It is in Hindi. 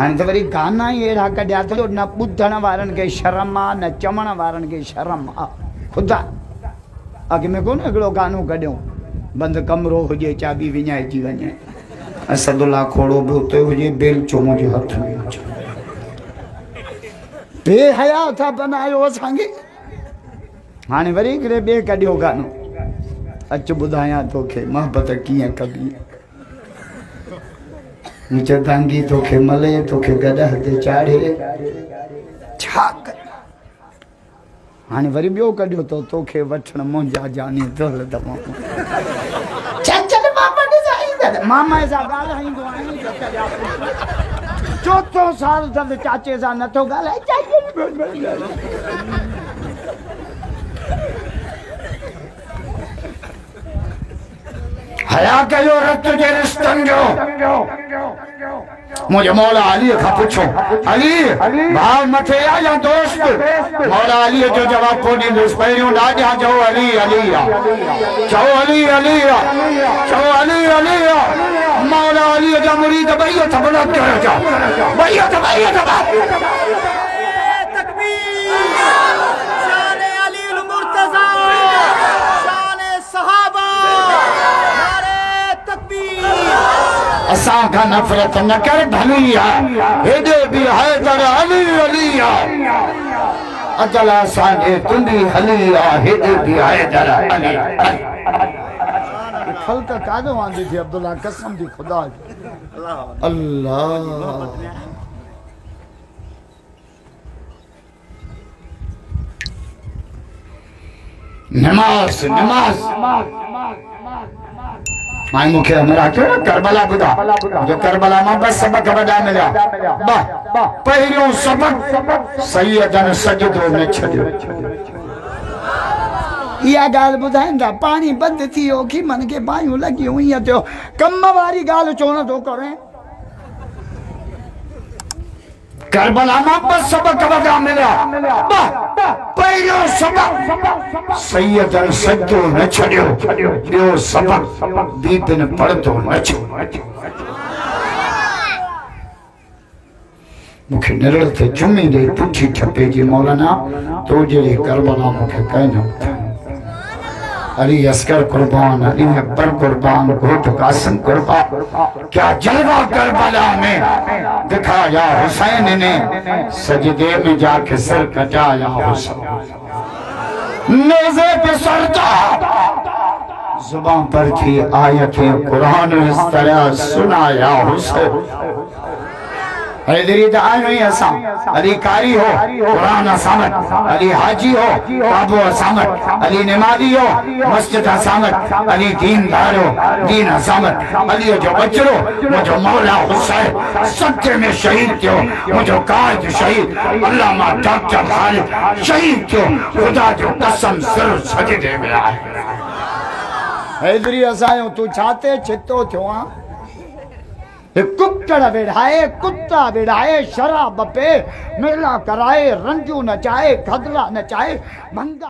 हाँ तो वरी गाना ही अड़ा कढ़िया तो न ॿुधण वारनि खे शर्म आ न चवण वारनि खे शर्म आ। खुदा अॻ में कोन हिकिड़ो गानो कढियो बंदि कमरो हुजे चाबी विञाइजी वञे असदुल्ला खोड़ो बि हुते हुजे बेलचो मुंहिंजे हथ में हुजे बेहया था बनायो असांखे। हाणे वरी हिकिड़े ॿिए कढियो गानो अच ॿुधायां तोखे मोहबत कीअं कबी चतांगी तोखे मले तोखे गदह ते चाढ़े छा कर। हाणे वरी ॿियो कढियो तो तोखे वठण मुंहिंजा जानी दिल दवा मामा सां ॻाल्हाईंदो आहियां चोथों साल अथसि चाचे सां नथो ॻाल्हाए हया कयो रत जे रिश्तनि जो मुझे मौला अली का पूछो अली भाव मथे आ या दोस्त मौला अली जो जवाब को दी दोस्त पहिरियों डाडिया चओ अली अली चओ अली अली चओ अली अली मौला अली जा मुरीद भई थबला कयो जा भई तकबीर शान अली अल मुर्तजा शान सहाबा नारे तकबीर असां का नफरत न कर भली हेदे भी है तर अली अली अजला सांगे तुंदी हली हेदे भी है तर अली खल का कादो आंदी थी अब्दुल्ला कसम दी खुदा अल्लाह नमाज नमाज मां मुखे हमरा केड़ा करबला बुधा जो करबला में बस सबक वडा मिला पहिरियों सबक सैयदन सजदो में छडियो या गाल बुधाइंदा पानी बंद थियो की मन के बायूं लगी हुई तो कम वारी गाल चो न तो करे करबला में बस सबक वडा मिला पहिरियों सबक सैयदन सजदो में छडियो ॿियो सबक दीदन पढ़तो न छो मुखे निरड़ ते चुमी दे पुछी छपे जी मौलाना तो जड़ी करबला मुखे कहना अली अस्कर कुर्बान अली अकबर कुर्बान घोट कासिम कुर्बान क्या जलवा करबला में दिखाया हुसैन ने सजदे में जाके सिर कटाया हुसैन नेज़े पे सरता जुबान पर थी आयतें कुरान इस तरह सुनाया हुसैन हैदरी तो आयो ही असां अली कारी हो कुरान असामत अली हाजी हो काबो असामत अली नमाजी हो मस्जिद असामत अली दीनदार हो दीन असामत अली जो बचरो मुझो मौला हुसैन सच्चे में शहीद थियो मुझो कायद शहीद अल्लामा डॉक्टर खालिद शहीद थियो खुदा जो कसम सिर सजदे में आए हैदरी असायो तू छाते छितो थियो आ कुकड़ विढ़ाए कुत्ता विढ़ाए शराब पे मेला कराए रंजू नचाए खदरा नचाए भंगा